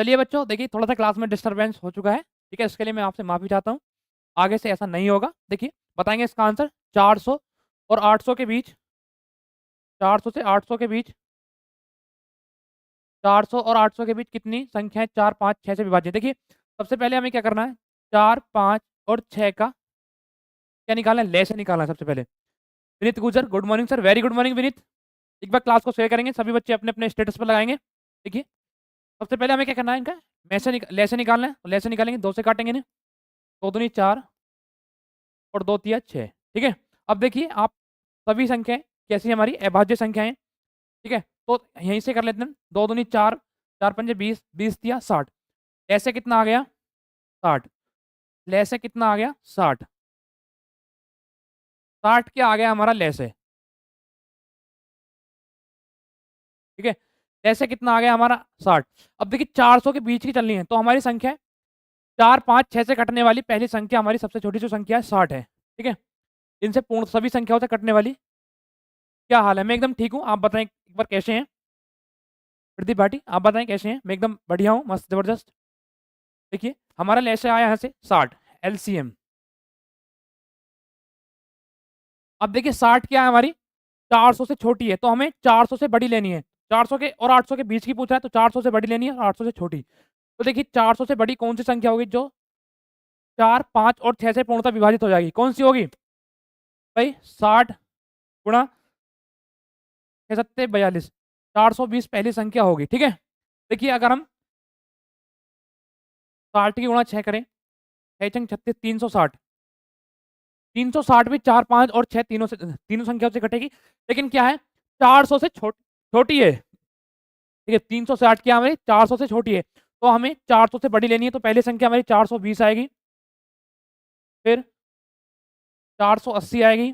चलिए बच्चों, देखिए थोड़ा सा क्लास में डिस्टरबेंस हो चुका है, ठीक है, इसके लिए मैं आपसे माफी चाहता हूँ। आगे से ऐसा नहीं होगा। देखिए बताएंगे इसका आंसर 400 और 800 के बीच, 400 से 800 के बीच, 400 और 800 के बीच कितनी संख्याएं 4 5 6 से विभाज्य। देखिए सबसे पहले हमें क्या करना है, 4 5 और 6 का क्या निकालना है, लेसे निकालना है सबसे पहले। विनीत गुजर, good morning sir, very good morning Vineet. एक बार क्लास को शेयर करेंगे, सभी बच्चे अपने अपने स्टेटस पर लगाएंगे। देखिए सबसे पहले हमें क्या करना है, इनका लेसे निकालना है। लेसे निकालेंगे, 2 से काटेंगे इन्हें, 2 दूनी 4 और 2 तिया 6, ठीक है। अब देखिए आप सभी संख्याएं कैसी हमारी अभाज्य संख्याएं, ठीक है। तो यहीं से कर लेते हैं, 2 दूनी 4, 4 पंजे 20, 20 तिया 60। ऐसे कितना आ गया 60, लेसे कितना आ गया 60, 60 क्या आ गया हमारा लेसे, ठीक है। ऐसे कितना आ गया हमारा 60। अब देखिए 400 के बीच की चलनी है, तो हमारी संख्या है 4 5 6 से कटने वाली पहली संख्या, हमारी सबसे छोटी जो संख्या है 60 है, ठीक है। इनसे पूर्ण सभी संख्याओं से कटने वाली, क्या हाल है, मैं एकदम ठीक हूँ, आप बताएं एक बार कैसे हैं। प्रदीप भाटी आप बताएं कैसे हैं। मैं एकदम बढ़िया हूँ, मस्त जबरदस्त। देखिए हमारा लेसे आया यहाँ से 60 एलसीएम। अब देखिए 60 क्या है हमारी, 400 से छोटी है, तो हमें 400 से बड़ी लेनी है। 400 के और 800 के बीच की पूछ रहा है, तो 400 से बड़ी लेनी है और 800 से छोटी। तो देखिए 400 से बड़ी कौन सी संख्या होगी जो 4 5 और 6 से पूर्णतः विभाजित हो जाएगी, कौन सी होगी भाई, 60 गुणा 6 सत्ते 42, 420 पहली संख्या होगी, ठीक है। देखिए अगर हम 60 की गुणा 6 करें, 6 छंग 36, 360, 360 भी 4 5 और 6 तीनों संख्याओं से घटेगी, लेकिन क्या है 400 से छोटी है, ठीक है। 360 क्या हमारी 400 से छोटी है, तो हमें 400 से बड़ी लेनी है, तो पहली संख्या हमारी 420 आएगी, फिर 480 आएगी,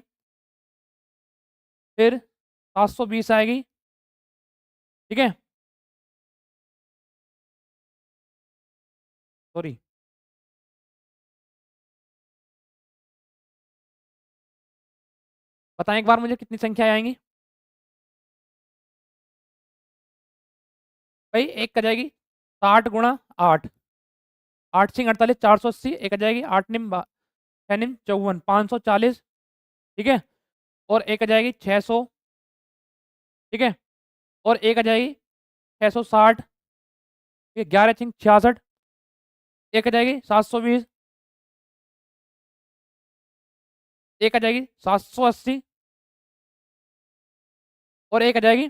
फिर 720 आएगी, ठीक है। सॉरी, बताएं एक बार मुझे कितनी संख्याएं आएंगी भाई। एक आ जाएगी 60 गुणा 8, 8 सिंह 48, 480, एक आ जाएगी 8 निम 6 निम 54, 540, ठीक है। और एक आ जाएगी 600, ठीक है। और एक आ जाएगी 660, ठीक है। 11 सिंह 66, एक आ जाएगी 720, एक आ जाएगी 780, और एक आ जाएगी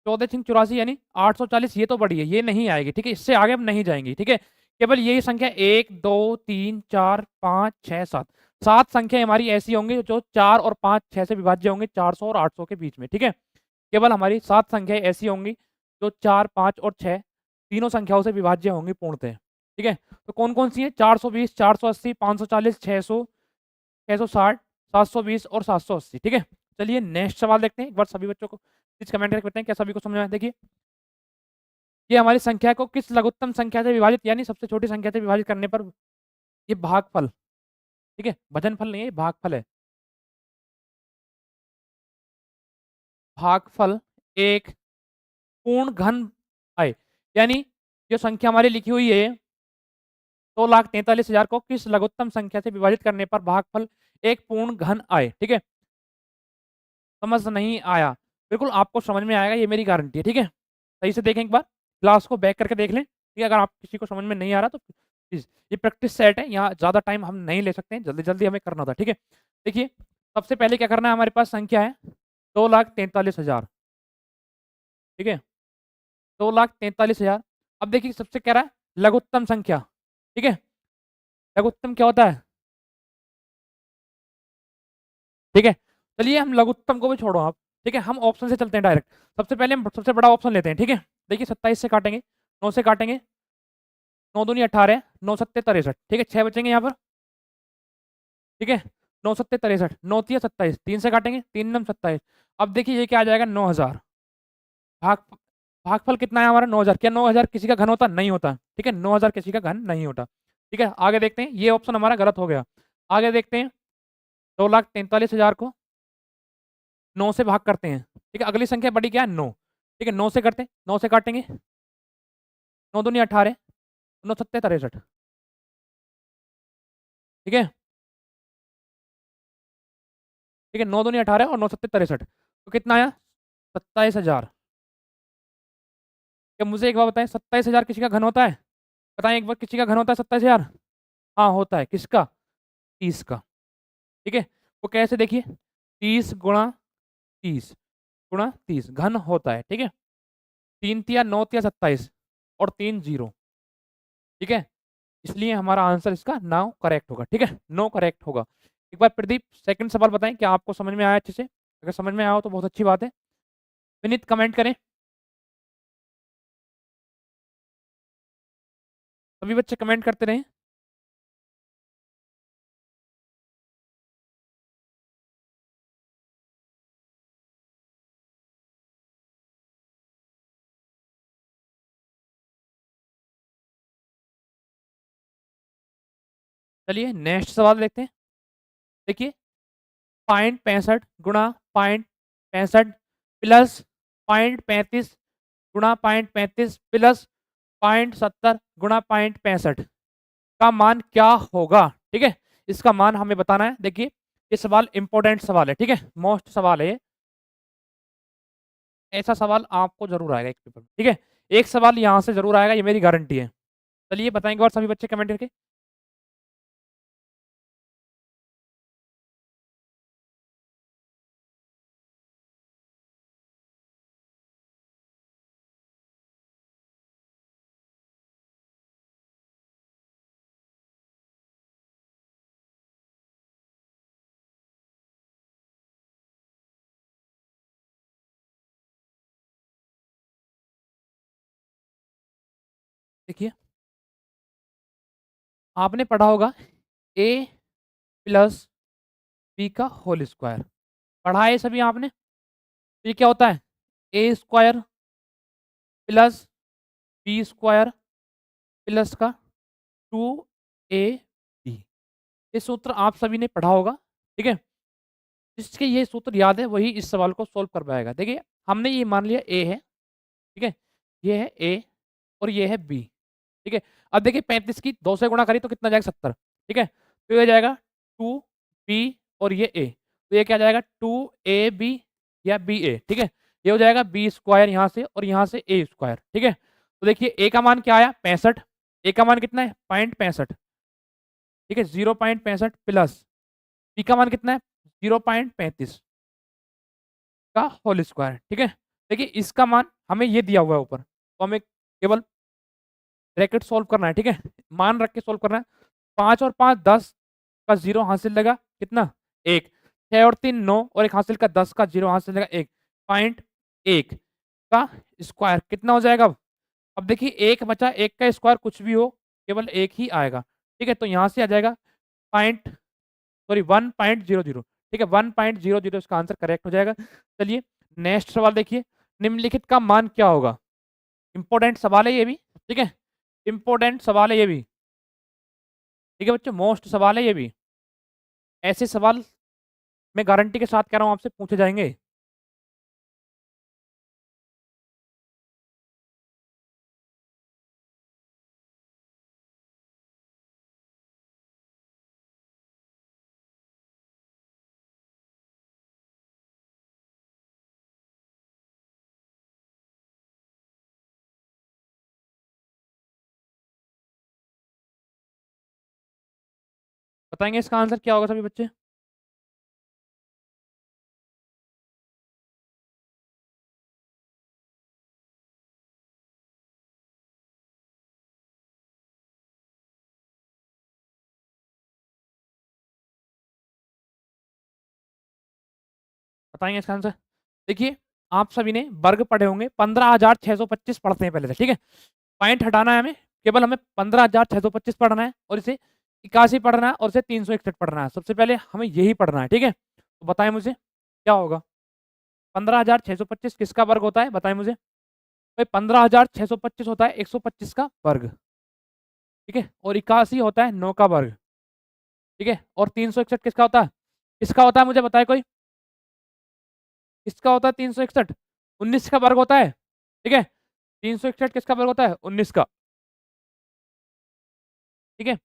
14 सिंह 84 यानी 840। ये तो बड़ी है, ये नहीं आएगी, ठीक है, इससे आगे हम नहीं जाएंगे, ठीक है। केवल यही संख्या 1 2 3 4 5 6 7, 7 संख्या हमारी ऐसी होंगी जो 4 और 5 6 से विभाज्य होंगे, 400 और 800 के बीच में, ठीक है। केवल हमारी 7 संख्याएं ऐसी होंगी जो 4 5 और 6 तीनों संख्याओं से विभाज्य होंगी पूर्णतः, ठीक है। तो कौन कौन सी है, 420, 480, 540, 600, 660, 720 और 780, ठीक है। चलिए नेक्स्ट सवाल देखते हैं। एक बार सभी बच्चों को प्लीज कमेंट करके बताएं क्या सभी को समझ में आया। देखिए ये हमारी संख्या को किस लघुत्तम संख्या से विभाजित यानी सबसे छोटी संख्या से विभाजित करने पर, ये भागफल, ठीक है, भजनफल नहीं है, भागफल है। भागफल एक पूर्ण घन आए, यानी जो संख्या हमारी लिखी हुई है 2,43,000 को किस लघुत्तम संख्या से विभाजित करने पर भागफल एक पूर्ण घन आए, ठीक है। समझ नहीं आया, बिल्कुल आपको समझ में आएगा, ये मेरी गारंटी है, ठीक है। सही से देखें एक बार, क्लास को बैक करके देख लें, ठीक है। अगर आप किसी को समझ में नहीं आ रहा तो प्लीज, ये प्रैक्टिस सेट है, यहाँ ज़्यादा टाइम हम नहीं ले सकते हैं, जल्दी जल्दी हमें करना होता है, ठीक है। देखिए सबसे पहले क्या करना है, हमारे पास संख्या है 2,43,000, ठीक है, 2,43,000। अब देखिए सबसे कह रहा है लघुत्तम संख्या, ठीक है। लघुत्तम क्या होता है, ठीक है। चलिए हम लघुत्तम को भी छोड़ो आप, ठीक है, हम ऑप्शन से चलते हैं डायरेक्ट। सबसे पहले हम सबसे बड़ा ऑप्शन लेते हैं, ठीक है। देखिए 27 से काटेंगे, 9 से काटेंगे, 9 दूनी 18, 9 सत्ते 63, ठीक है, 6 बचेंगे यहाँ पर, ठीक है। 9 सत्ते 63, 9 तिया 27, 3 से काटेंगे, 3 नम 27। अब देखिए ये क्या आ जाएगा 9,000। भाग भागफल कितना है हमारा 9,000। क्या 9,000 किसी का घन होता, नहीं होता, ठीक है, 9,000 किसी का घन नहीं होता, ठीक है। आगे देखते हैं, ये ऑप्शन हमारा गलत हो गया। आगे देखते हैं, 2,43,000 को 9 से भाग करते हैं, ठीक है। अगली संख्या बड़ी क्या है 9, ठीक है, 9 से करते हैं, 9 से काटेंगे, 9 दूनी 18, 9 सत्ते 63, ठीक है, ठीक है, 9 दूनी 18 और 9 सत्ते 63, तो कितना आया 27,000। क्या मुझे एक बार बताएं, 27,000 किसी का घन होता है? बताएं एक बार, किसी का घन होता है 27,000? हाँ होता है, किसका? 30 का, ठीक है। वो कैसे देखिए, 30 गुणा 30 गुणा 30 घन होता है, ठीक है। 3 तिया 9 तिया 27 और 3 जीरो, ठीक है। इसलिए हमारा आंसर इसका नाउ करेक्ट होगा, ठीक है, नो करेक्ट होगा। एक बार प्रदीप सेकंड सवाल बताएं, क्या आपको समझ में आया अच्छे से? अगर समझ में आया हो तो बहुत अच्छी बात है। विनीत कमेंट करें, सभी बच्चे कमेंट करते रहें। चलिए नेक्स्ट सवाल देखते हैं। देखिए 0.65 गुणा 0.65 प्लस 0.35 गुणा 0.35 प्लस 0.70 गुणा 0.65 का मान क्या होगा? ठीक है, इसका मान हमें बताना है। देखिए ये सवाल इंपॉर्टेंट सवाल है, ठीक है, मोस्ट सवाल है ये। ऐसा सवाल आपको जरूर आएगा एक पेपर में, ठीक है, एक सवाल यहाँ से जरूर आएगा, ये मेरी गारंटी है। चलिए बताएंगे और सभी बच्चे कमेंट करके। देखिए आपने पढ़ा होगा ए प्लस बी का होल स्क्वायर, पढ़ा है सभी आपने? तो ये क्या होता है, A square plus B square plus का 2ab, ये सूत्र आप सभी ने पढ़ा होगा, ठीक है। जिसके ये सूत्र याद है वही इस सवाल को सोल्व कर पाएगा। देखिए हमने ये मान लिया ए है, ठीक है, ये है ए और ये है बी, ठीक है। अब देखिए 35 की 2 से गुणा करी तो कितना जाएगा 70, ठीक है, तो ये जाएगा 2b और ये a, तो ये क्या जाएगा 2ab या बी ए, ठीक है। ये हो जाएगा बी स्क्वायर यहाँ से और यहाँ से ए स्क्वायर, ठीक है। तो देखिए ए का मान क्या आया 65, ए का मान कितना है 0.65, ठीक है, 0.65 प्लस बी का मान कितना है 0.35 का होल स्क्वायर, ठीक है। देखिए इसका मान हमें ये दिया हुआ है ऊपर, तो हमें केवल ब्रैकेट सोल्व करना है, ठीक है, मान रख के सोल्व करना है। 5 और 5 10 का जीरो हासिल लगा कितना 1, 6 और 3 9 और एक हासिल का 10 का जीरो हासिल लगा 1, 0.1 का स्क्वायर कितना हो जाएगा? अब देखिए एक बचा, एक का स्क्वायर कुछ भी हो केवल एक ही आएगा, ठीक है, तो यहाँ से आ जाएगा पॉइंट सॉरी 1.00, ठीक है, 1.00 इसका आंसर करेक्ट हो जाएगा। चलिए नेक्स्ट सवाल देखिए, निम्नलिखित का मान क्या होगा? इंपॉर्टेंट सवाल है ये भी, ठीक है, इंपॉर्टेंट सवाल है ये भी, ठीक है बच्चों, मोस्ट सवाल है ये भी। ऐसे सवाल मैं गारंटी के साथ कह रहा हूँ आपसे पूछे जाएंगे। बताएंगे इसका आंसर क्या होगा सभी बच्चे? बताएंगे इसका आंसर। देखिए आप सभी ने वर्ग पढ़े होंगे, 15,625 पढ़ते हैं पहले से, ठीक है। पॉइंट हटाना है हमें, केवल हमें 15,625 पढ़ना है और इसे 81 पढ़ना है और इसे 361 पढ़ना है। सबसे पहले हमें यही पढ़ना है, ठीक है। तो बताएं मुझे क्या होगा? 15,625 किसका वर्ग होता है बताएं मुझे? भाई 15,625 होता है 125 का वर्ग, ठीक है, और 81 होता है 9 का वर्ग, ठीक है, और 361 किसका होता है? किसका होता है मुझे बताए कोई? किसका होता है 361? 19 का वर्ग होता है, ठीक है। 361 किसका वर्ग होता है? 19 का। ठीक है,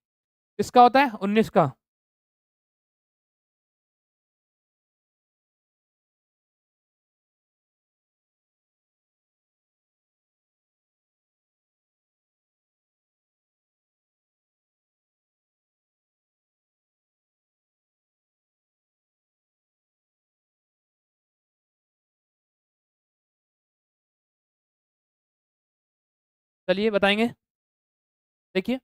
किसका होता है? 19 का। चलिए बताएंगे। देखिए,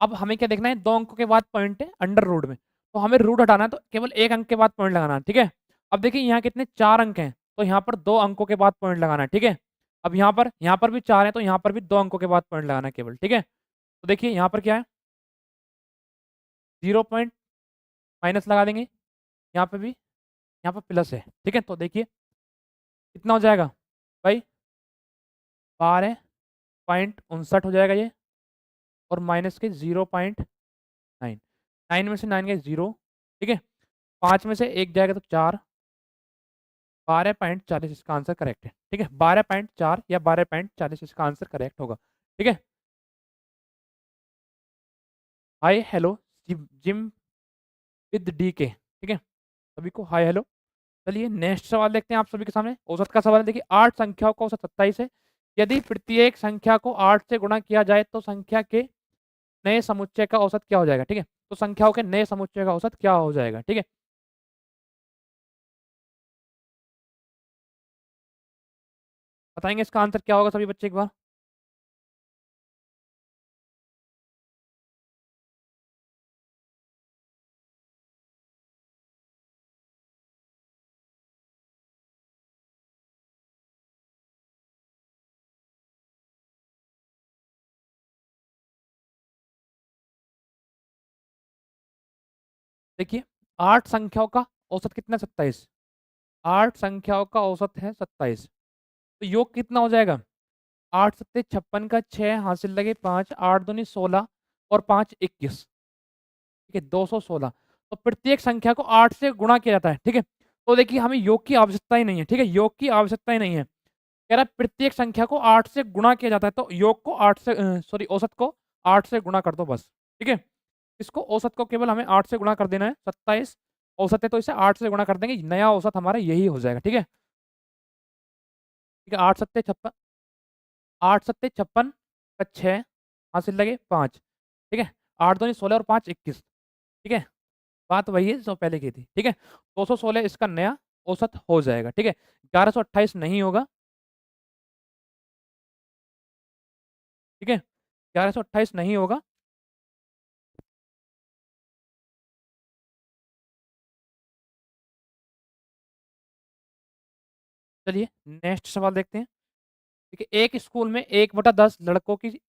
अब हमें क्या देखना है? 2 अंकों के बाद पॉइंट है अंडर रूट में, तो हमें रूट हटाना है, तो केवल 1 अंक के बाद पॉइंट लगाना है। ठीक है, अब देखिए यहाँ कितने 4 अंक हैं, तो यहाँ पर 2 अंकों के बाद पॉइंट लगाना है। ठीक है, अब यहाँ पर भी 4 है, तो यहाँ पर भी 2 अंकों के बाद पॉइंट लगाना है केवल। ठीक है, तो देखिए यहाँ पर क्या है? 0 पॉइंट माइनस लगा देंगे, यहाँ पे भी, यहाँ पर प्लस है। ठीक है, तो देखिए कितना हो जाएगा भाई? 12.59 हो जाएगा ये, और माइनस के 0.9, 9 में से 9 गए 0। ठीक है, 5 में से 1 जाएगा तो 4, 12.40 इसका आंसर करेक्ट है। ठीक है, 12.4 या 12.40 इसका आंसर करेक्ट होगा। ठीक है, hi hello gym with D के। ठीक है, सभी को हाय हेलो। चलिए नेक्स्ट सवाल देखते हैं आप सभी के सामने। औसत का सवाल है। देखिए 8 संख्याओं का औसत 27 है। यदि प्रत्येक संख्या को 8 से गुणा किया जाए तो संख्या के नए समुच्चय का औसत क्या हो जाएगा? ठीक है, तो संख्याओं के नए समुच्चय का औसत क्या हो जाएगा? ठीक है, बताएंगे इसका आंसर क्या होगा सभी बच्चे एक बार? देखिए 8 संख्याओं का औसत कितना? 27। 8 संख्याओं का औसत है 27, तो योग कितना हो जाएगा? 8 सत्ते 56 का 6 हासिल लगे 5, 8 दूनी 16 और 5 21। ठीक है, 216। तो प्रत्येक संख्या को 8 से गुणा किया जाता है। ठीक है, तो देखिए हमें योग की आवश्यकता ही नहीं है। ठीक है, योग की आवश्यकता ही नहीं है। कह रहा है प्रत्येक संख्या को 8 से गुणा किया जाता है, तो योग को 8 से सॉरी औसत को 8 से गुणा कर दो बस। ठीक है, इसको औसत को केवल हमें 8 से गुणा कर देना है। 27 औसत है, तो इसे 8 से गुणा कर देंगे, नया औसत हमारा यही हो जाएगा। ठीक है, ठीक है, 8 सत्ते 56, 8 सत्ते 56 का 6 हासिल लगे 5। ठीक है, 8 दूनी 16 और 5 21। ठीक है, बात वही है जो पहले की थी। ठीक है, 216 इसका नया औसत हो जाएगा। ठीक है, 1128 नहीं होगा। ठीक है, 1128 नहीं होगा। चलिए नेक्स्ट सवाल देखते हैं। ठीक है, एक स्कूल में 1/10 लड़कों की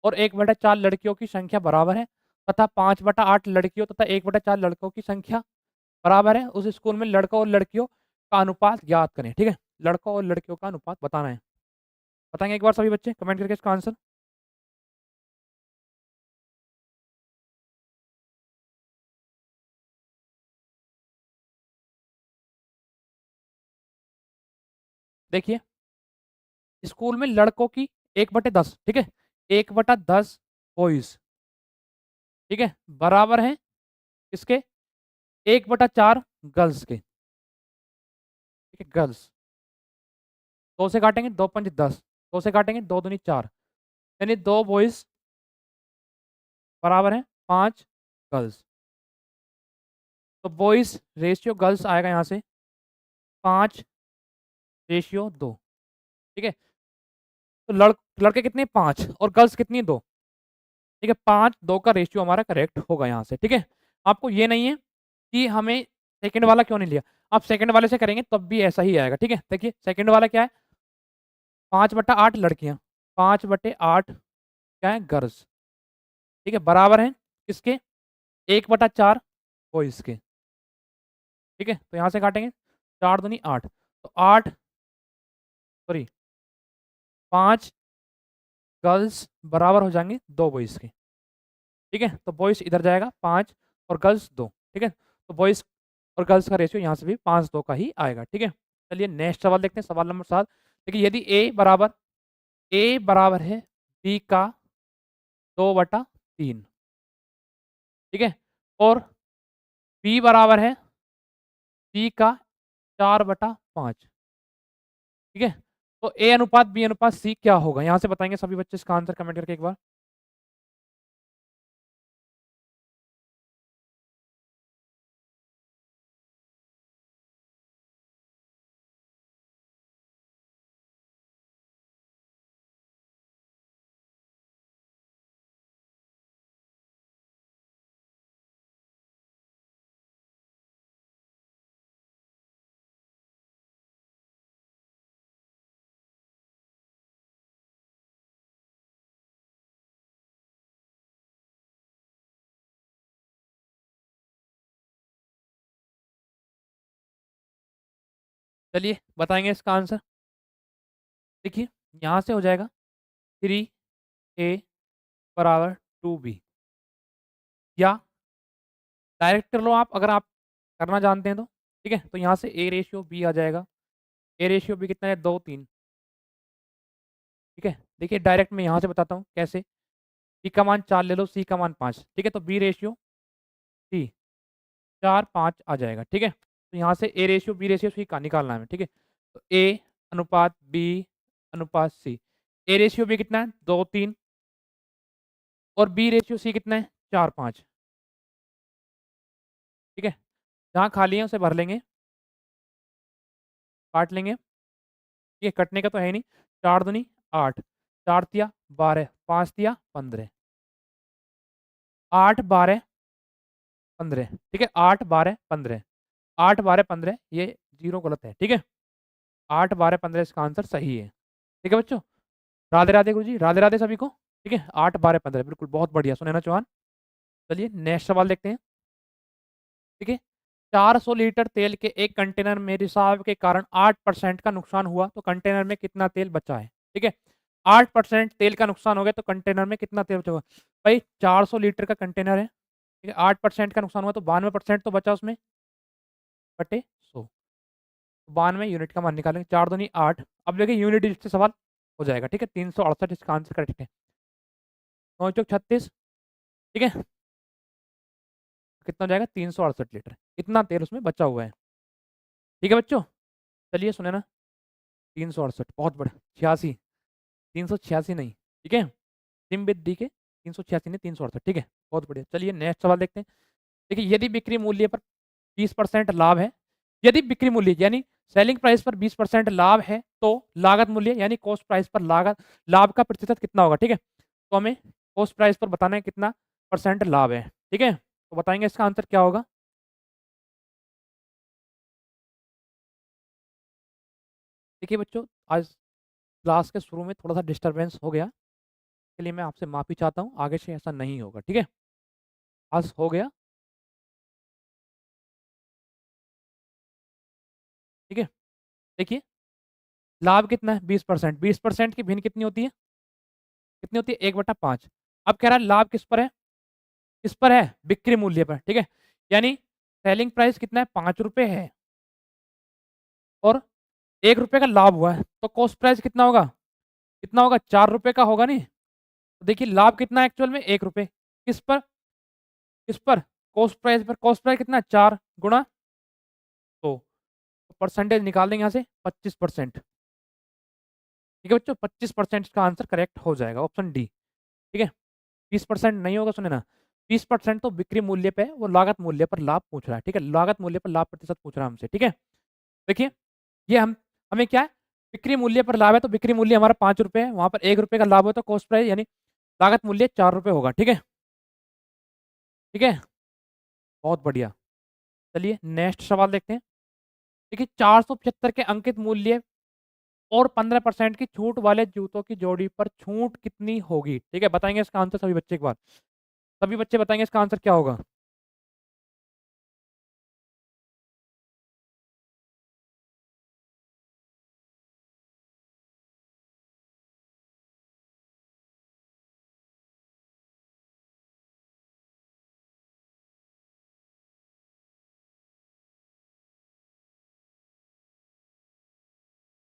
और 1/4 लड़कियों की संख्या बराबर है, तथा 5/8 लड़कियों तथा 1/4 लड़कों की संख्या बराबर है। उस स्कूल में लड़कों और लड़कियों का अनुपात ज्ञात करें। ठीक है, लड़कों और लड़कियों का अनुपात बताना है। बताएंगे एक बार सभी बच्चे कमेंट करके इसका आंसर? देखिए स्कूल में लड़कों की 1/10। ठीक है, 1/10 बॉयज। ठीक है, बराबर है किसके? 1/4 गर्ल्स के। ठीक है, गर्ल्स। 2 से काटेंगे 2 पंच 10, 2 से काटेंगे 2 दूनी 4, यानी 2 बॉयज बराबर है 5 गर्ल्स। तो बॉयज रेशियो गर्ल्स आएगा यहाँ से 5/2। ठीक है, तो लड़के कितने? 5 और गर्ल्स कितनी? 2। ठीक है, 5-2 का रेशियो हमारा करेक्ट होगा यहाँ से। ठीक है, आपको ये नहीं है कि हमें सेकंड वाला क्यों नहीं लिया, आप सेकंड वाले से करेंगे तब भी ऐसा ही आएगा। ठीक है, देखिए सेकंड वाला क्या है? 5/8 लड़कियां, 5/8 क्या है? गर्ल्स। ठीक है, बराबर है किसके? 1/4 बॉयज के। ठीक है, तो यहाँ से काटेंगे 4 दूनी 8, तो 8 सॉरी 5 गर्ल्स बराबर हो जाएंगे 2 बॉयज के। ठीक है, तो बॉयज इधर जाएगा 5 और गर्ल्स 2। ठीक है, तो बॉयज और गर्ल्स का रेशियो यहाँ से भी 5-2 का ही आएगा। ठीक है, चलिए नेक्स्ट सवाल देखते हैं, सवाल नंबर 7। देखिए यदि a बराबर ए बराबर है बी का 2/3, ठीक है, और बी बराबर है सी का 4/5, ठीक है। तो ए अनुपात बी अनुपात सी क्या होगा, यहां से बताएंगे सभी बच्चे इसका आंसर कमेंट करके एक बार। चलिए बताएंगे इसका आंसर। देखिए यहां से हो जाएगा 3a बराबर 2b, या डायरेक्ट कर लो आप अगर आप करना जानते हैं तो, ठीक है। तो यहाँ से ए रेशियो बी आ जाएगा, ए रेशियो बी कितना है 2 3, ठीक है। देखिए डायरेक्ट मैं यहाँ से बताता हूँ कैसे। बी का मान 4 ले लो, सी का मान 5, ठीक है, तो बी रेशियो सी 4 5 आ जाएगा, ठीक है। तो यहाँ से A ratio B ratio C का निकालना है, ठीक है। तो ए अनुपात बी अनुपात सी, ए रेशियो बी कितना है 2 3, और बी रेशियो सी कितना है 4 5, ठीक है। जहाँ खाली है उसे भर लेंगे, काट लेंगे, ये कटने का तो है ही नहीं। 4 दूनी 8, 4 तिया 12, 5 तिया 15, 8 12 15, ठीक है, 8 12 15, 8 12 15, ये जीरो गलत है, ठीक है। 8 12 15 इसका आंसर सही है, ठीक है बच्चों। राधे राधे गुरु जी, राधे राधे सभी को, ठीक है। 8 12 15 बिल्कुल, बहुत बढ़िया सुनैना चौहान। चलिए नेक्स्ट सवाल देखते हैं, ठीक है। 400 लीटर तेल के एक कंटेनर में रिसाव के कारण 8% का नुकसान हुआ तो कंटेनर में कितना तेल बचा है, ठीक है। 8% तेल का नुकसान हो गया तो कंटेनर में कितना तेल बचा होगा। भाई 400 लीटर का कंटेनर है, ठीक है, 8% का नुकसान हुआ तो 92% तो बचा उसमें, बटे 100, 92 यूनिट का मान निकालेंगे, 4 दूनी 8। अब देखिए यूनिट डिजिट से सवाल हो जाएगा, ठीक है। 368 इसका आंसर करेक्ट है। 9 चौक 36, ठीक है, कितना हो जाएगा 368 लीटर, इतना तेल उसमें बचा हुआ है, ठीक है बच्चों। चलिए सुने ना, 368 बहुत बड़े, 86, 386 नहीं, ठीक है। सिम विद डी के 386 नहीं 368, ठीक है, बहुत बढ़िया। चलिए नेक्स्ट सवाल देखते हैं। देखिए यदि बिक्री मूल्य पर 20% लाभ है, यदि बिक्री मूल्य यानी सेलिंग प्राइस पर 20% लाभ है तो लागत मूल्य यानी कॉस्ट प्राइस पर लागत लाभ का प्रतिशत कितना होगा, ठीक है। तो हमें कॉस्ट प्राइस पर बताना है कितना परसेंट लाभ है, ठीक है। तो बताएंगे इसका आंसर क्या होगा। देखिए बच्चों, आज क्लास के शुरू में थोड़ा सा डिस्टरबेंस हो गया, इसके लिए मैं आपसे माफी चाहता हूँ, आगे से ऐसा नहीं होगा, ठीक है। आज हो गया, ठीक है। देखिए लाभ कितना है 20%, 20% की भिन्न कितनी होती है, कितनी होती है 1/5। अब कह रहा है लाभ किस पर है, किस पर है, बिक्री मूल्य पर, ठीक है। यानी सेलिंग प्राइस कितना है 5 रुपए है और 1 रुपए का लाभ हुआ है तो कॉस्ट प्राइस कितना होगा, कितना होगा 4 रुपए का होगा नहीं। तो देखिए लाभ कितना है एक्चुअल में 1 रुपए, किस पर, किस पर, कॉस्ट प्राइस पर। कॉस्ट प्राइस कितना 4 गुणा 100, तो परसेंटेज निकाल देंगे यहाँ से 25%, ठीक है बच्चों। 25% का आंसर करेक्ट हो जाएगा, ऑप्शन डी, ठीक है। 20% नहीं होगा, सुने ना, 20% तो बिक्री मूल्य पे है, वो लागत मूल्य पर लाभ पूछ रहा है, ठीक है। लागत मूल्य पर लाभ प्रतिशत पूछ रहा है हमसे, ठीक है। देखिए ये हमें क्या है, बिक्री मूल्य पर लाभ है तो बिक्री मूल्य हमारा 5 रुपए है, वहां पर 1 रुपए का लाभ हो तो कॉस्ट प्राइस यानी लागत मूल्य 4 रुपए होगा, ठीक है, ठीक है, बहुत बढ़िया। चलिए नेक्स्ट सवाल देखते हैं। देखिए 475 के अंकित मूल्य और 15% की छूट वाले जूतों की जोड़ी पर छूट कितनी होगी, ठीक है। बताएंगे इसका आंसर सभी बच्चे एक बार, सभी बच्चे बताएंगे इसका आंसर क्या होगा।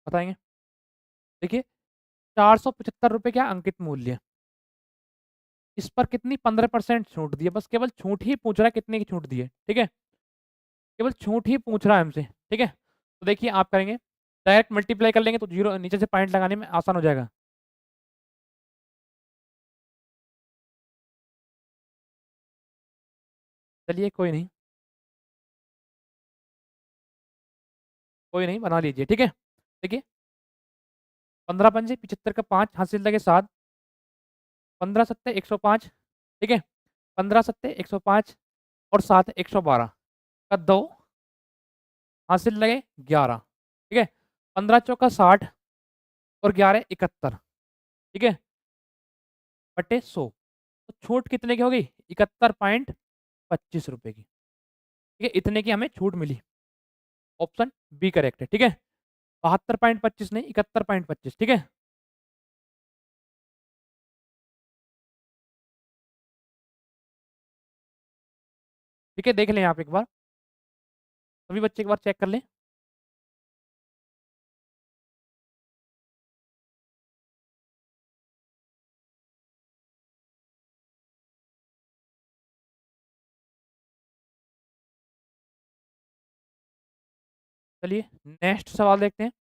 बताएंगे, देखिए ₹475 क्या अंकित मूल्य। इस पर कितनी 15% छूट दी है, बस केवल छूट ही पूछ रहा है कितने की छूट दी है, ठीक है? केवल छूट ही पूछ रहा है हमसे, ठीक है? तो देखिए आप करेंगे, डायरेक्ट मल्टीप्लाई कर लेंगे तो 0 नीचे से पॉइंट लगाने में आसान हो जाएगा। चलिए कोई नहीं बना लीजिए, ठीक है? देखिए 15 पंजे 75 का 5 हासिल लगे 7, 15 सत्ते 105, ठीक है? 15 सत्ते 105 और 7 112 का 2 हासिल लगे 11, ठीक है? 15 चौका 60 और 11 71, ठीक है? बटे 100, तो छूट कितने की होगी? 71.25 रुपए की, ठीक है? इतने की हमें छूट मिली। ऑप्शन बी करेक्ट है, ठीक है? 72.25 नहीं 71.25, ठीक है? ठीक है, देख लें आप एक बार, सभी बच्चे एक बार चेक कर लें। चलिए नेक्स्ट सवाल देखते हैं।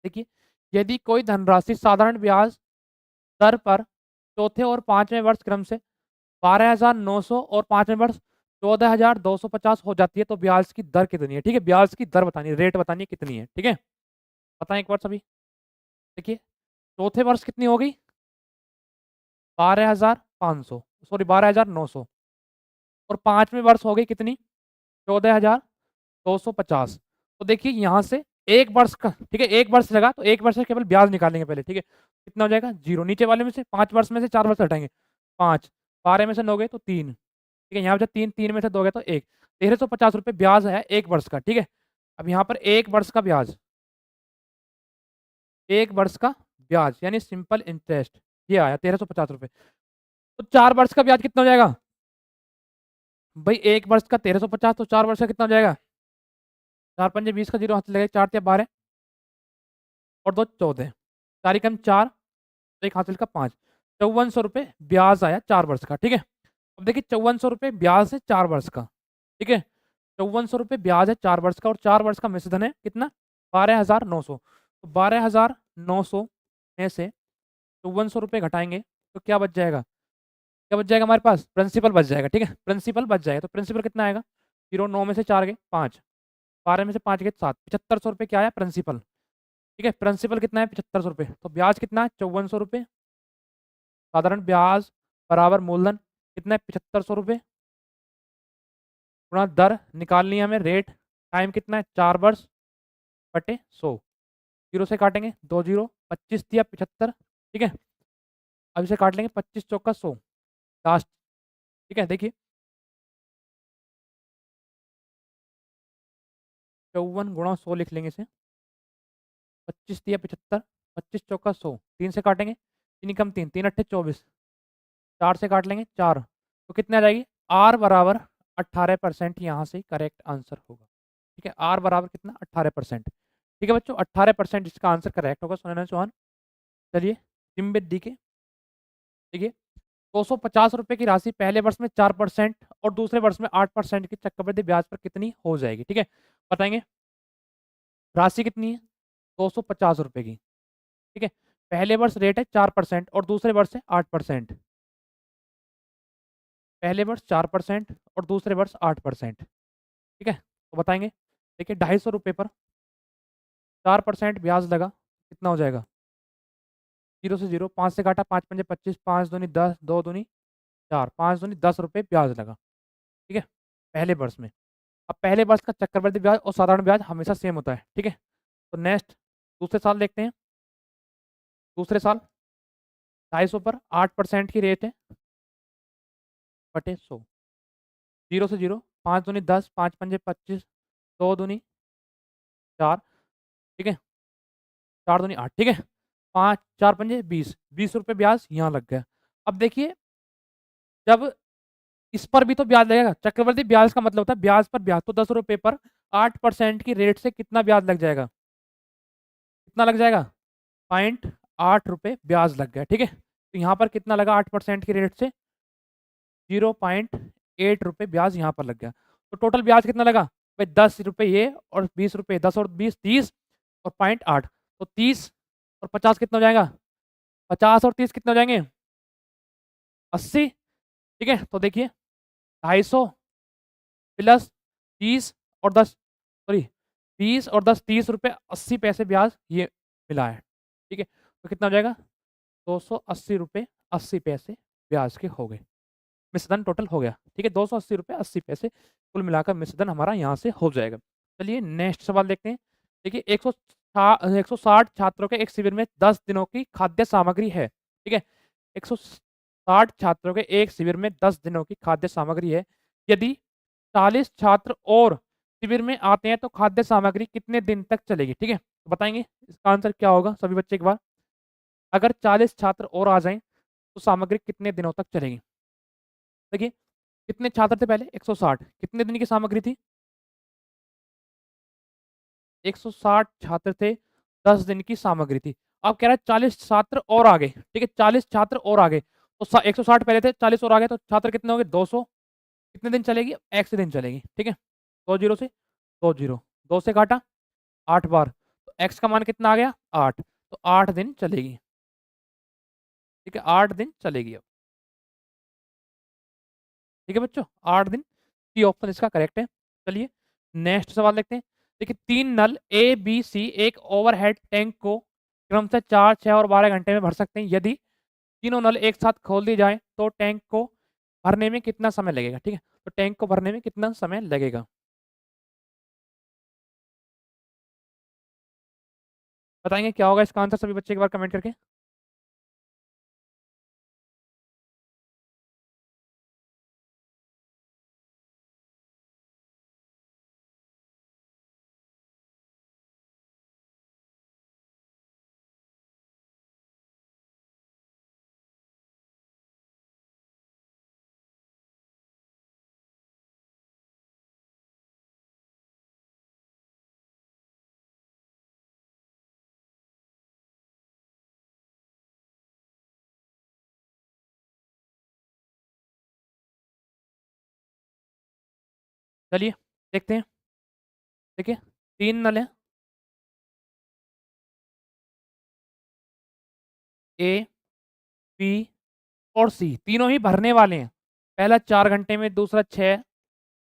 देखिए, यदि कोई धनराशि साधारण ब्याज दर पर चौथे और पांचवें वर्ष क्रम से 12,900 और पांचवें वर्ष 14,250 हो जाती है तो ब्याज की दर कितनी है? ठीक है, ब्याज की दर बतानी है, रेट बतानी है कितनी है, ठीक है? बताएं एक बार सभी। देखिए चौथे वर्ष कितनी होगी? 12,500, सॉरी 12,900, और पांचवें वर्ष हो गई कितनी? 14,250। तो देखिए यहाँ से एक वर्ष का, ठीक है, एक वर्ष लगा तो एक वर्ष से केवल ब्याज निकालेंगे पहले, ठीक है? कितना हो जाएगा? 0। नीचे वाले में से 5 वर्ष में से 4 वर्ष हटाएंगे, 5, 12 में से 9 गए तो 3, ठीक है? यहाँ पे 3, 3 में से 2 गए तो 1, 1,350 रुपये ब्याज है एक वर्ष का, ठीक है? अब यहाँ पर एक वर्ष का ब्याज, एक वर्ष का ब्याज यानी सिंपल इंटरेस्ट ये आया 1,350 रुपये। तो 4 वर्ष का ब्याज कितना हो जाएगा भाई? एक वर्ष का 1,350, तो 4 वर्ष का कितना हो जाएगा? 4 पंजे 20 का 0 हाथ लगेगा, 4 या 12 और 2 14, 4 एकम 4, तो एक हासिल का 5, 5400 रुपये ब्याज आया 4 वर्ष का, ठीक है? अब देखिए 5400 रुपये ब्याज है 4 वर्ष का, ठीक है? 5400 रुपये ब्याज है 4 वर्ष का और 4 वर्ष का मिश्रधन है कितना? 12,900। तो 12,900 में से 5400 रुपये घटाएंगे तो क्या बच जाएगा? क्या बच जाएगा हमारे पास? प्रिंसिपल बच जाएगा, ठीक है? प्रिंसिपल बच जाएगा, तो प्रिंसिपल कितना आएगा? 0, 9 में से 4 गए 5, 12 में से 5 गए 7, 7500 रुपये क्या आया? प्रिंसिपल, ठीक है? प्रिंसिपल कितना है? 7500 रुपये। तो ब्याज कितना है? 5400 रुपये। साधारण ब्याज बराबर मूलधन कितना है? 7500 रुपये गुणा दर निकालनी है हमें, रेट, टाइम कितना है? 4 वर्ष बटे 100, 0 से काटेंगे 2 0, 25 दिया 75, ठीक है? अब इसे काट लेंगे 25 चौका 100 लास्ट, ठीक है? देखिए 54 गुणा 100 लिख लेंगे इसे, 25 दिया 75, 25 चौका 100, 3 से काटेंगे, 3 कम 3, 3 अट्ठे 24, 4 से काट लेंगे 4, तो कितने आ जाएगी? आर बराबर 18% यहाँ से करेक्ट आंसर होगा, ठीक है? आर बराबर कितना? 18%, ठीक है बच्चों? 18% इसका आंसर करेक्ट होगा। सुनैना चौहान, चलिए जिम्बित डी के, देखिए 250 रुपये की राशि पहले वर्ष में 4% और दूसरे वर्ष में 8% की चक्रवृद्धि ब्याज पर कितनी हो जाएगी? ठीक है, बताएंगे। राशि कितनी है? 250 रुपये की, ठीक है? पहले वर्ष रेट है 4% और दूसरे वर्ष है 8%। पहले वर्ष 4% और दूसरे वर्ष 8%, ठीक है? तो बताएंगे। देखिए 250 रुपये पर 4% ब्याज लगा, कितना हो जाएगा? 0 से 0, 5 से काटा, 5 पंजे 25, 5 दूनी 10, 2 दूनी 4, 5 दूनी 10 रुपये ब्याज लगा, ठीक है? पहले वर्ष में। अब पहले वर्ष का चक्रवृद्धि ब्याज और साधारण ब्याज हमेशा सेम होता है, ठीक है? तो नेक्स्ट दूसरे साल देखते हैं। दूसरे साल 250 पर 8% की रेट है बटे 100, 0 से 0, 5 दूनी 10, 5 पंजे 25, 2 दूनी 4, ठीक है? 4 दूनी 8, ठीक है? 5 4 पंजे 20, 20 रुपये ब्याज यहाँ लग गया। अब देखिए जब इस पर भी तो ब्याज लगेगा, चक्रवृद्धि ब्याज का मतलब होता है ब्याज पर ब्याज, तो 10 रुपये पर 8% की रेट से कितना ब्याज लग जाएगा? कितना लग जाएगा? 0.8 रुपये ब्याज लग गया, ठीक है। तो यहाँ पर कितना लगा 8% की रेट से 0.8 रुपये ब्याज यहाँ पर लग गया। तो टोटल ब्याज कितना लगा भाई 10 रुपये ये और 20 रुपये, 10 और 20 30 और 0.8, तो 30 और 50 कितना हो जाएगा, 50 और 30 कितने हो जाएंगे 80, ठीक है। तो देखिए 250 प्लस 30 और 10, सॉरी 30 और 10 30 रुपये 80 पैसे ब्याज ये मिला है, ठीक है। तो कितना हो जाएगा 280 रुपये 80 पैसे ब्याज के हो गए, मिश्रधन टोटल हो गया, ठीक है। 280 रुपये 80 पैसे कुल मिलाकर मिश्रधन हमारा यहाँ से हो जाएगा। चलिए नेक्स्ट सवाल देखते हैं। देखिए 160 छात्रों के एक शिविर में 10 दिनों की खाद्य सामग्री है, ठीक है। 160 छात्रों के एक शिविर में 10 दिनों की खाद्य सामग्री है। यदि 40 छात्र और शिविर में आते हैं तो खाद्य सामग्री कितने दिन तक चलेगी, ठीक है। तो बताएंगे इसका आंसर क्या होगा सभी बच्चे एक बार। अगर 40 छात्र और आ जाएं तो सामग्री कितने दिनों तक चलेगी। देखिए कितने छात्र थे पहले 160, कितने दिन की सामग्री थी 160 छात्र थे, 10 दिन की सामग्री थी। अब कह रहा है 40 छात्र और आ गए, ठीक है। 40 छात्र और आ गए तो 160 पहले थे, 40 और आ गए तो छात्र कितने हो गए 200। कितने दिन चलेगी x दिन चलेगी, ठीक है। 2 जीरो से 2 जीरो, 2 से काटा 8 बार, तो x का मान कितना आ गया 8, तो 8 दिन चलेगी, ठीक है। 8 दिन चलेगी अब, ठीक है बच्चों 8 दिन। सी ऑप्शन इसका करेक्ट है। चलिए नेक्स्ट सवाल देखते हैं। देखिए 3 नल ए बी सी एक ओवरहेड टैंक को क्रमशः 4 6 और 12 घंटे में भर सकते हैं। यदि तीनों नल एक साथ खोल दिए जाए तो टैंक को भरने में कितना समय लगेगा, ठीक है। तो टैंक को भरने में कितना समय लगेगा बताएंगे क्या होगा इसका आंसर सभी बच्चे एक बार कमेंट करके। चलिए देखते हैं। देखिए 3 नल हैं ए बी और सी, तीनों ही भरने वाले हैं। पहला 4 घंटे में, दूसरा 6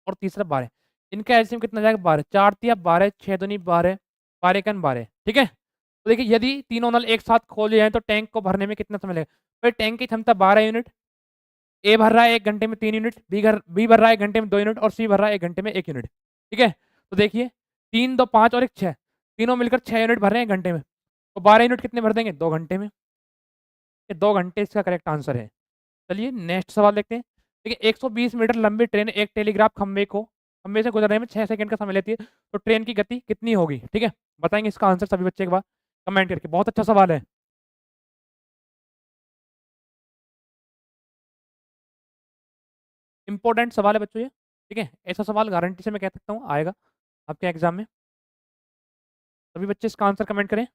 और तीसरा 12। इनका एलसीएम कितना जाएगा 12, 4 तिया 12, 6 दूनी 12, 12 एकन 12, ठीक है। तो देखिए यदि तीनों नल एक साथ खोले जाए तो टैंक को भरने में कितना समय लगेगा। फिर टैंक की क्षमता 12 यूनिट, ए भर रहा है 1 घंटे में 3 यूनिट, बी भर रहा है 1 घंटे में 2 यूनिट और सी भर रहा है 1 घंटे में 1 यूनिट, ठीक है। तो देखिए 3 2 5 और 1 6, तीनों मिलकर 6 यूनिट भर रहे हैं 1 घंटे में, तो 12 यूनिट कितने भर देंगे 2 घंटे में। ये 2 घंटे इसका करेक्ट आंसर है। चलिए नेक्स्ट सवाल देखते हैं। देखिए 120 मीटर लंबी ट्रेन एक टेलीग्राफ खंबे से गुजरने में 6 सेकंड का समय लेती है, तो ट्रेन की गति कितनी होगी, ठीक है। बताएंगे इसका आंसर सभी बच्चे एक बार कमेंट करके। बहुत अच्छा सवाल है, इंपॉर्टेंट सवाल है बच्चों ये, ठीक है। ऐसा सवाल गारंटी से मैं कह सकता हूँ आएगा आपके एग्जाम में। सभी बच्चे इसका आंसर कमेंट करें।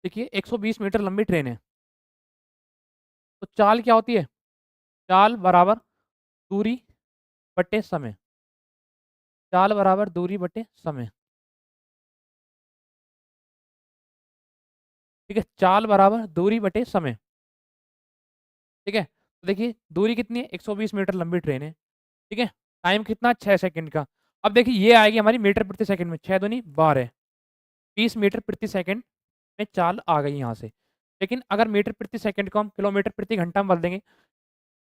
देखिए 120 मीटर लंबी ट्रेन है, तो चाल क्या होती है, चाल बराबर दूरी बटे समय, चाल बराबर दूरी बटे समय, ठीक है। चाल बराबर दूरी बटे समय, ठीक है। तो देखिए दूरी कितनी है 120 मीटर लंबी ट्रेन है, ठीक है। टाइम कितना 6 सेकंड का। अब देखिए ये आएगी हमारी मीटर प्रति सेकंड में, 6 दूनी 12, 20 मीटर प्रति सेकंड में चाल आ गई यहाँ से। लेकिन अगर मीटर प्रति सेकंड को हम किलोमीटर प्रति घंटा में बदल देंगे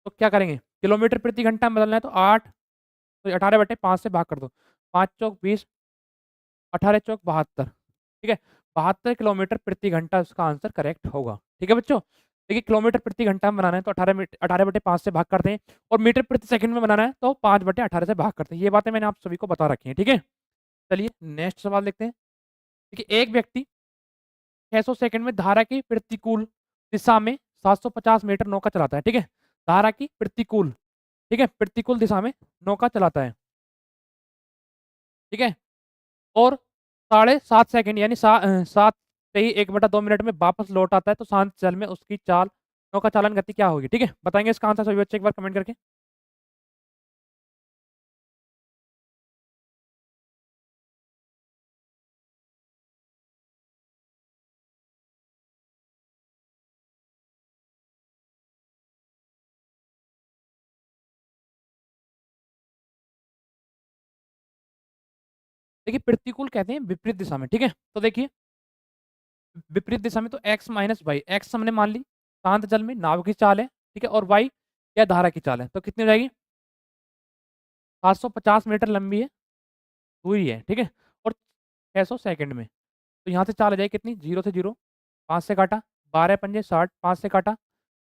तो क्या करेंगे, किलोमीटर प्रति घंटा में बदलना है तो 8 तो 18 बटे 5 से भाग कर दो, 5 चौक 20, 18 चौक 72, ठीक है। 72 किलोमीटर प्रति घंटा उसका आंसर करेक्ट होगा, ठीक है बच्चों। देखिए किलोमीटर प्रति घंटा में बनाना है तो 18 बटे 5 से भाग करते हैं, और मीटर प्रति सेकंड में बनाना है तो 5 बटे 18 से भाग करते हैं। ये बातें मैंने आप सभी को बता रखी हैं, ठीक है। चलिए नेक्स्ट सवाल देखते हैं। देखिए एक व्यक्ति 600 सेकंड में धारा की प्रतिकूल दिशा में 750 मीटर नौका चलाता है, ठीक है? धारा की प्रतिकूल, ठीक है? प्रतिकूल दिशा में नौका चलाता है, ठीक है? और साढ़े 7 सेकंड यानी 7 से ही 1/2 मिनट में वापस लौट आता है, तो शांत जल में उसकी चाल नौका चालन गति क्या होगी? ठीक है? बताएँगे इसका आंसर सभी बच्चे एक बार कमेंट करके। देखिए प्रतिकूल कहते हैं विपरीत दिशा में, ठीक है? तो देखिए विपरीत दिशा में तो x माइनस वाई, x हमने मान ली शांत जल में नाव की चाल है, ठीक है? और y क्या धारा की चाल है, तो कितनी हो जाएगी? 750 मीटर लंबी है, दूरी है, ठीक है? और 600 सेकंड में, तो यहाँ से चाल आ जाएगी कितनी? 0 से 0, 5 से काटा, 12 पंजे 60, 5 से काटा,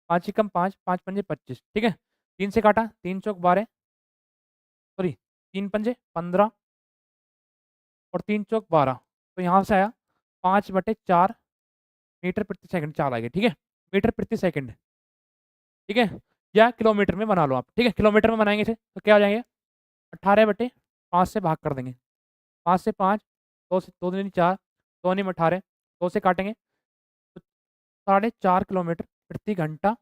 5 एकम 5, 5 पंजे 25, ठीक है? 3 से काटा, 3 चौक 12, सॉरी 3 पंजे 15 और 3 चौक 12, तो यहाँ से आया 5/4 मीटर प्रति सेकंड चाल आएगी, ठीक है? मीटर प्रति सेकंड, ठीक है? या किलोमीटर में बना लो आप, ठीक है? किलोमीटर में बनाएँगे इसे तो क्या हो जाएंगे? 18/5 से भाग कर देंगे। 5 से 5, 2 से 2 दूनी 4, 2 दूनी 18, 2 से काटेंगे तो 4.5 किलोमीटर प्रति घंटा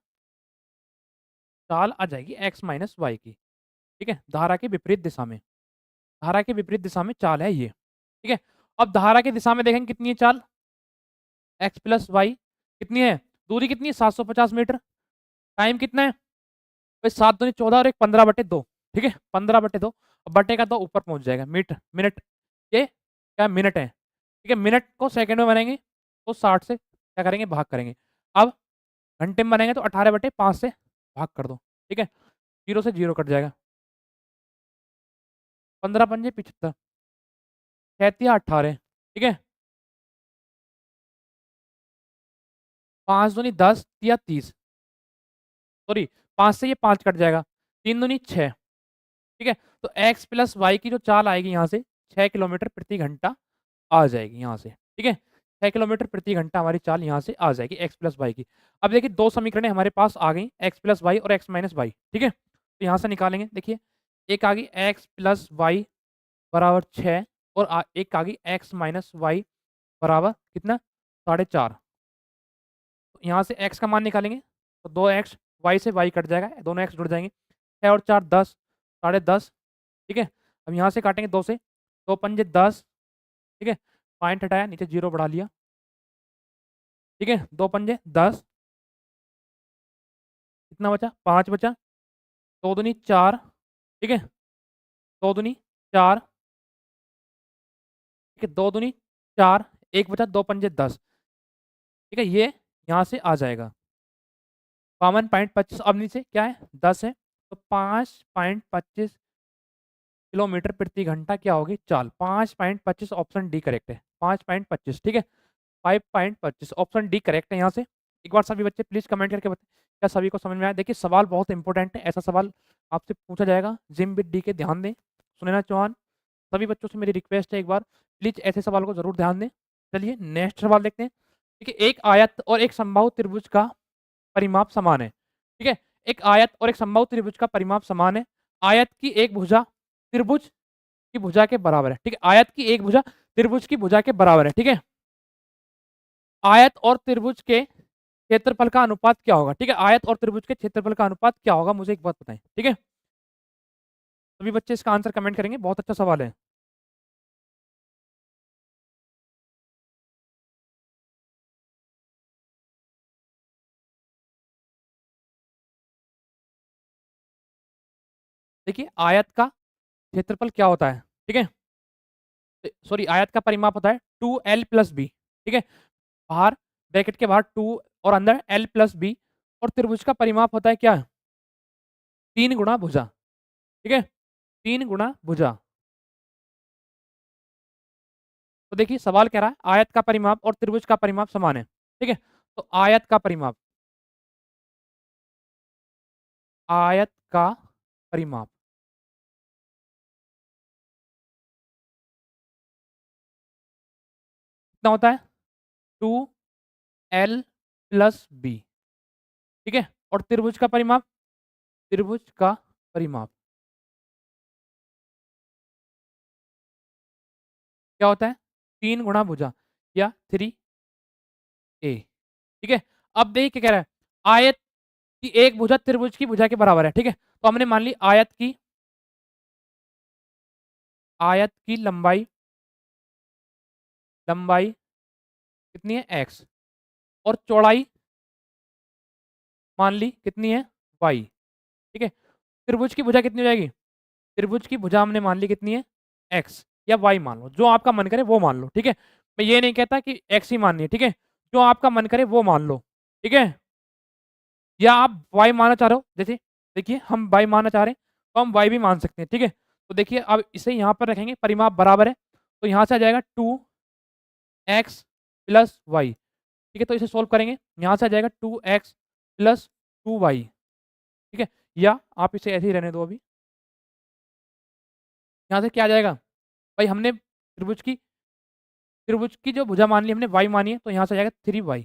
चाल आ जाएगी x माइनस वाई की, ठीक है? धारा के विपरीत दिशा में। धारा के विपरीत दिशा में चाल है ये, ठीक है? अब धारा की दिशा में देखेंगे कितनी है चाल? x प्लस वाई कितनी है? दूरी कितनी है? 750 मीटर। टाइम कितना है? भाई 7 दूनी 14 और एक 15/2, ठीक है? 15/2 और बटे का 2 ऊपर पहुँच जाएगा। मिनट ये क्या मिनट है, ठीक है? मिनट को सेकंड में बनाएँगे तो 60 से क्या करेंगे? भाग करेंगे। अब घंटे में बनाएँगे तो 18/5 से भाग कर दो, ठीक है? 0 से 0 कट जाएगा। 15 पंजे 75, 6 तिया 18, ठीक है? 5 दूनी 10 तिया 30, सॉरी 5 से ये 5 कट जाएगा। 3 दूनी 6, ठीक है? तो x प्लस वाई की जो चाल आएगी यहाँ से 6 किलोमीटर प्रति घंटा आ जाएगी यहाँ से, ठीक है? 6 किलोमीटर प्रति घंटा हमारी चाल यहाँ से आ जाएगी x प्लस वाई की। अब देखिए 2 समीकरणें हमारे पास आ गई x प्लस वाई और x माइनस वाई, ठीक है? तो यहाँ से निकालेंगे देखिए, एक आ गई x प्लस वाई बराबर 6 और एक आ गई x माइनस वाई बराबर कितना? 4.5। तो यहाँ से x का मान निकालेंगे तो 2x, y से y कट जाएगा, दोनों x जुड़ जाएँगे। 6 और 4 10, साढ़े 10, ठीक है? अब यहाँ से काटेंगे 2 से, 2 पंजे 10, ठीक है? पॉइंट हटाया, नीचे 0 बढ़ा लिया, ठीक है? 2 पंजे 10, कितना बचा? 5 बचा, 2 दूनी 4, ठीक है? 2 दूनी 4, ठीक है? 2 दूनी 4, 1 बचा, 2 पंजे 10, ठीक है? ये यहाँ से आ जाएगा। 52.25 अब नीचे क्या है? 10 है, तो 5.25 किलोमीटर प्रति घंटा क्या होगी चाल? 5.25 ऑप्शन डी करेक्ट है। 5.25 ठीक है? 5.25 ऑप्शन डी करेक्ट है यहाँ से। एक बार सभी बच्चे प्लीज़ कमेंट करके बताएँ, क्या सभी को समझ में आया? देखिए सवाल बहुत इंपॉर्टेंट है, ऐसा सवाल आपसे पूछा जाएगा। जिम विद डी के ध्यान दें। सुनैना चौहान, सभी बच्चों से मेरी रिक्वेस्ट है एक बार प्लीज़ ऐसे सवाल को ज़रूर ध्यान दें। चलिए नेक्स्ट सवाल देखते हैं। देखिए एक आयत और एक समबाहु त्रिभुज का परिमाप समान है, ठीक है? एक आयत और एक समबाहु त्रिभुज का परिमाप समान है। आयत की एक भुजा त्रिभुज की भुजा के बराबर है, ठीक है? आयत की एक भुजा त्रिभुज की भुजा के बराबर है, ठीक है? आयत और त्रिभुज के क्षेत्रफल का अनुपात क्या होगा? ठीक है? आयत और त्रिभुज के क्षेत्रफल का अनुपात क्या होगा? मुझे एक बात बताएँ, ठीक है? सभी बच्चे इसका आंसर कमेंट करेंगे, बहुत अच्छा सवाल है। देखिए आयत का क्षेत्रफल क्या होता है, ठीक है? सॉरी आयत का परिमाप होता है 2l प्लस बी, ठीक है? बाहर ब्रैकेट के बाहर 2 और अंदर l प्लस बी और त्रिभुज का परिमाप होता है क्या? 3 गुणा भुजा, ठीक है? 3 गुणा भुजा। तो देखिए सवाल कह रहा है आयत का परिमाप और त्रिभुज का परिमाप समान है, ठीक है? तो आयत का परिमाप कितना होता है? 2l प्लस बी, ठीक है। और त्रिभुज का परिमाप, त्रिभुज का परिमाप क्या होता है? 3 गुणा भुजा या 3a। ठीक है। अब देखिए क्या कह रहा है, आयत की एक भुजा त्रिभुज की भुजा के बराबर है। ठीक है, तो हमने मान ली आयत की लंबाई, लंबाई कितनी है? x। और चौड़ाई मान ली कितनी है? y। ठीक है। त्रिभुज की भुजा कितनी हो जाएगी? त्रिभुज की भुजा हमने मान ली कितनी है? x या y मान लो, जो आपका मन करे वो मान लो। ठीक है, मैं ये नहीं कहता कि x ही माननी है। ठीक है, जो आपका मन करे वो मान लो। ठीक है, या आप y मानना चाह रहे हो, जैसे देखिए हम y मानना चाह रहे हैं तो हम y भी मान सकते हैं। ठीक है, तो देखिए अब इसे यहाँ पर रखेंगे, परिमाप बराबर है, तो यहाँ से आ जाएगा 2x प्लस वाई। ठीक है, तो इसे सोल्व करेंगे, यहाँ से आ जाएगा 2x प्लस 2y। ठीक है, या आप इसे ऐसे ही रहने दो अभी। यहाँ से क्या आ जाएगा भाई, हमने त्रिभुज की जो भुजा मान ली हमने y मानी है, तो यहाँ से आ जाएगा 3y।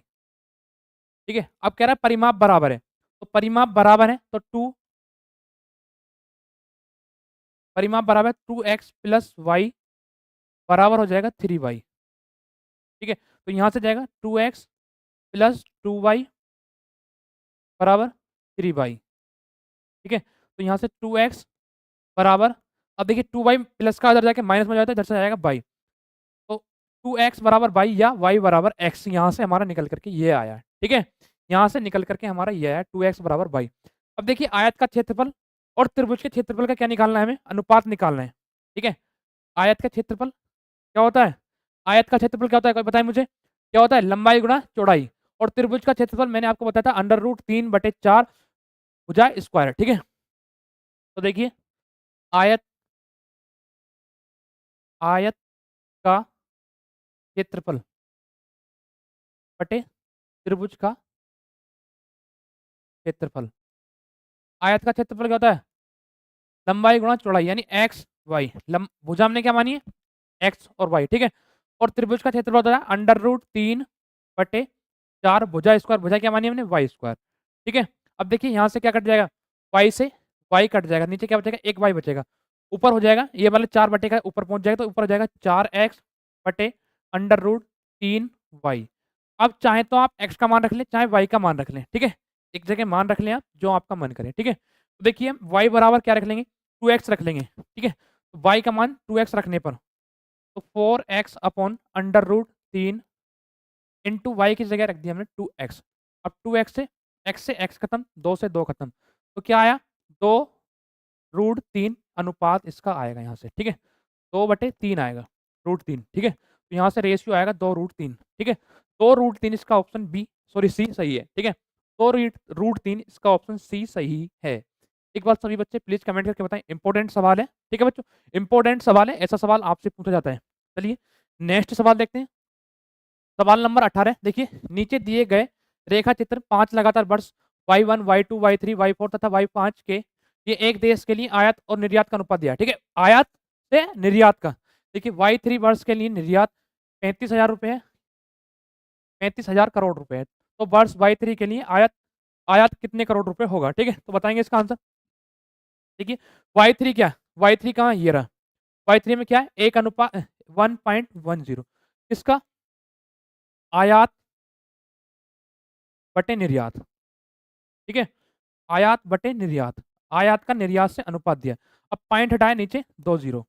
ठीक है, अब कह रहा है परिमाप बराबर है, तो परिमाप बराबर है तो परिमाप बराबर है 2x प्लस वाई बराबर हो जाएगा 3y। ठीक है, तो यहाँ से जाएगा 2x प्लस 2y बराबर 3y। ठीक है, तो यहाँ से 2x बराबर, अब देखिए 2y प्लस का इधर जाके माइनस में जाता है, इधर से जाएगा बाई, तो 2x बराबर बाई या y बराबर x, यहाँ से हमारा निकल करके ये आया है। ठीक है, यहाँ से निकल करके हमारा ये आया 2x बराबर बाई। अब देखिए आयत का क्षेत्रफल और त्रिभुज के क्षेत्रफल का क्या निकालना है, हमें अनुपात निकालना है। ठीक है, आयत का क्षेत्रफल क्या होता है? आयत का क्षेत्रफल क्या होता है, कोई बताए मुझे? क्या होता है? लंबाई गुणा चौड़ाई। और त्रिभुज का क्षेत्रफल मैंने आपको बताया था √3/4 भुजा स्क्वायर। ठीक है, तो देखिए आयत आयत का क्षेत्रफल बटे त्रिभुज का क्षेत्रफल। आयत का क्षेत्रफल क्या होता है? लंबाई गुणा चौड़ाई, यानी एक्स वाई। भुजा हमने क्या मानी है? एक्स और वाई। ठीक है, और त्रिभुज का क्षेत्रफल होता है √3/4 भुजा स्क्वायर। भुजा क्या मानी हमने? Y square. ठीक है, अब देखिए यहाँ से क्या कट जाएगा, वाई से वाई कट जाएगा, नीचे क्या बचेगा? एक वाई बचेगा, ऊपर हो जाएगा ये वाला 4 बटे का ऊपर पहुंच जाएगा, तो ऊपर हो जाएगा 4x बटे √3y। अब चाहे तो आप x का मान रख लें, चाहे y का मान रख लें। ठीक है, एक जगह मान रख लें आप, जो आपका मन करे। ठीक है, तो देखिए y बराबर क्या रख लेंगे? 2x रख लेंगे। ठीक है, तो y का मान 2x रखने पर तो 4x अपॉन √3 इंटू वाई की जगह रख दिया हमने 2x। अब 2x से x खत्म, 2 से 2 खत्म, तो क्या आया? 2√3 अनुपात इसका आएगा यहाँ से। ठीक है, 2/3 आएगा √3। ठीक है, तो यहाँ से रेशियो आएगा 2√3। ठीक है, 2√3 इसका ऑप्शन बी, सॉरी सी सही है। ठीक है, 2√3 इसका ऑप्शन सी सही है। एक बात सभी बच्चे प्लीज कमेंट करके बताएं, इंपॉर्टेंट सवाल है। ठीक है बच्चों, इंपॉर्टेंट सवाल है, ऐसा सवाल आपसे पूछा जाता है। चलिए नेक्स्ट सवाल देखते हैं। सवाल नंबर 18, देखिए नीचे दिए गए रेखा चित्र 5 लगातार वर्ष y1, y2, y3, y4 तथा y5 के ये एक देश के लिए आयात और निर्यात का अनुपात दिया है। ठीक है, आयात से निर्यात का, देखिए y3 वर्ष के लिए निर्यात 35,000 रुपये है, 35,000 करोड़ रुपए है, तो वर्ष y3 के लिए आयात आयात कितने करोड़ रुपए होगा? ठीक है, तो बताएंगे इसका आंसर। देखिए y3 क्या, y3 कहाँ? ये रहा, y3 में क्या है? एक अनुपात 1.10 किसका? आयात बटे निर्यात। ठीक है, आयात बटे निर्यात, आयात का निर्यात से अनुपात दिया। अब पॉइंट हटाए नीचे 2 जीरो,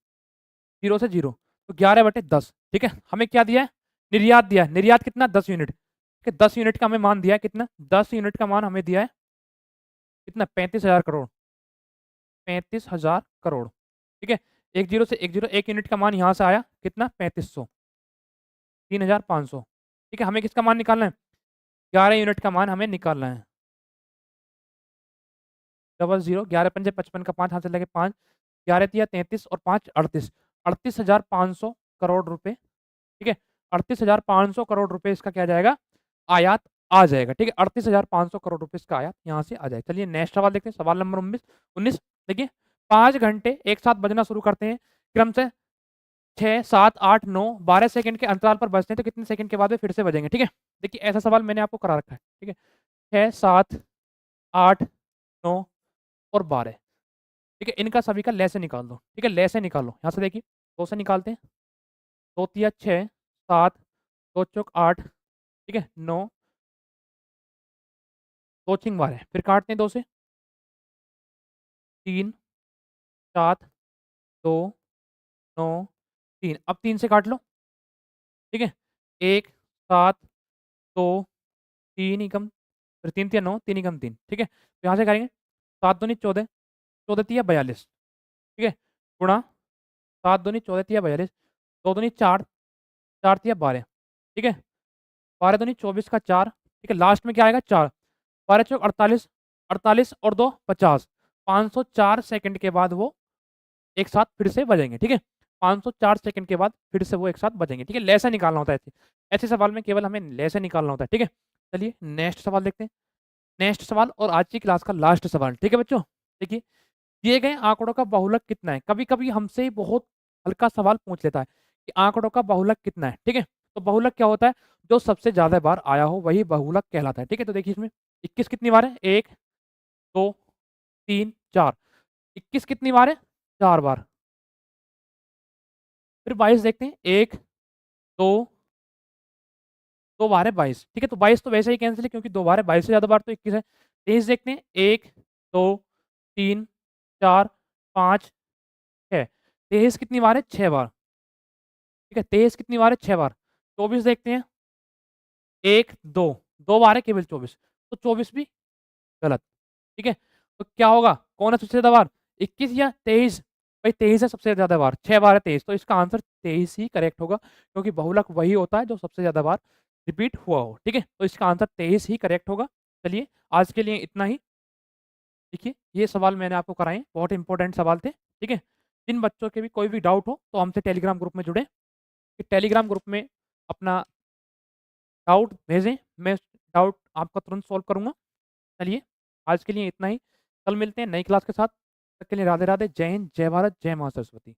जीरो से जीरो, तो 11/10। ठीक है, हमें क्या दिया है? निर्यात दिया है। निर्यात कितना? 10 यूनिट। ठीक है, 10 यूनिट का हमें मान दिया है कितना? 10 यूनिट का मान हमें दिया है कितना? 35,000 करोड़, 35,000 करोड़। ठीक है, एक जीरो से एक जीरो, एक यूनिट का मान यहाँ से आया कितना? 3500, 3,500। ठीक है, हमें किसका मान निकालना है? 11 यूनिट का मान हमें निकालना है। 00, 11 पंजे 55 का 5 हाथ से लगे 5, 11 तिया 33 और 5 38, 38,500 करोड़ रुपए। ठीक है, 38,500 करोड़ रुपए इसका क्या जाएगा? आयात आ जाएगा। ठीक है, 38,500 करोड़ रुपए इसका आयात यहाँ से आ जाएगा। चलिए नेक्स्ट सवाल देखते हैं, सवाल नंबर 19। देखिए 5 घंटे एक साथ बजना शुरू करते हैं, क्रम से 6, 7, 8, 9, 12 सेकंड के अंतराल पर बजते हैं, तो कितने सेकंड के बाद वे फिर से बजेंगे? ठीक है, देखिए ऐसा सवाल मैंने आपको करा रखा है। ठीक है, 6, 7, 8, 9 और 12। ठीक है, इनका सभी का लैसे निकाल दो। ठीक है, लैसे निकालो। यहाँ से देखिए 2 से निकालते हैं, 2 तिया 6, 7, 2 चौक 8, ठीक है, 9, 2 छिंग 12। फिर काटते हैं 2 से, 3, 7, 2, 9, 3। अब 3 से काट लो। ठीक है, 1, 7, 2, 3 एकम, फिर 3 तिया 9, 3 एकम 3। ठीक है, तो यहाँ से करेंगे 7 दूनी 14, 14 तिया 42। ठीक है, गुणा 7 दूनी 14 तिया 42, 2 दूनी 4, 4 तिया 12। ठीक है, 12 दूनी 24 का 4। ठीक है, लास्ट में क्या आएगा 4, 12 चौक 48, 48 और 2 50। 504 सेकंड के बाद वो एक साथ फिर से बजेंगे। ठीक है, 504 सेकंड के बाद फिर से वो एक साथ बजेंगे। ठीक है, लैसे निकालना होता है ऐसे। ऐसे सवाल में केवल हमें लैसे निकालना होता है। ठीक है, चलिए नेक्स्ट सवाल देखते हैं। नेक्स्ट सवाल और आज की क्लास का लास्ट सवाल। ठीक है बच्चों, देखिए दिए गए आंकड़ों का बहुलक कितना है? कभी-कभी हमसे बहुत हल्का सवाल पूछ लेता है कि आंकड़ों का बहुलक कितना है? ठीक है, तो बहुलक क्या होता है? जो सबसे ज़्यादा बार आया हो वही बहुलक कहलाता है। ठीक है, तो देखिए इसमें 21 कितनी बार है? 1, 2, 3, 4। 21 कितनी बार है? 4 बार। फिर 22 देखते हैं, 1, 2, 2 बार है 22। ठीक है, तो 22 तो वैसे ही कैंसल है क्योंकि 2 बार है, 22 से ज़्यादा बार तो 21 है। 23 देखते हैं, 1, 2, 3, 4, 5, 6। 23 कितनी बार है? 6 बार। ठीक है, 23 कितनी बार है? 6 बार। 24 देखते हैं, 1, 2, 2 बार है केवल 24, तो 24 भी गलत। ठीक है, तो क्या होगा? कौन है सबसे ज़्यादा बार? 21 या 23? भाई 23 है सबसे ज़्यादा बार, 6 बार है 23, तो इसका आंसर 23 ही करेक्ट होगा क्योंकि बहुलक वही होता है जो सबसे ज़्यादा बार रिपीट हुआ हो। ठीक है, तो इसका आंसर 23 ही करेक्ट होगा। चलिए आज के लिए इतना ही। देखिए ये सवाल मैंने आपको कराए, बहुत इंपॉर्टेंट सवाल थे। ठीक है, जिन बच्चों के भी कोई भी डाउट हो तो हमसे टेलीग्राम ग्रुप में जुड़ें। टेलीग्राम ग्रुप में अपना डाउट भेजें, मैं डाउट आपका तुरंत सॉल्व करूँगा। चलिए, आज के लिए इतना ही। कल मिलते हैं नई क्लास के साथ। तब तक के लिए राधे-राधे। जय हिंद, जय भारत, जय माँ सरस्वती।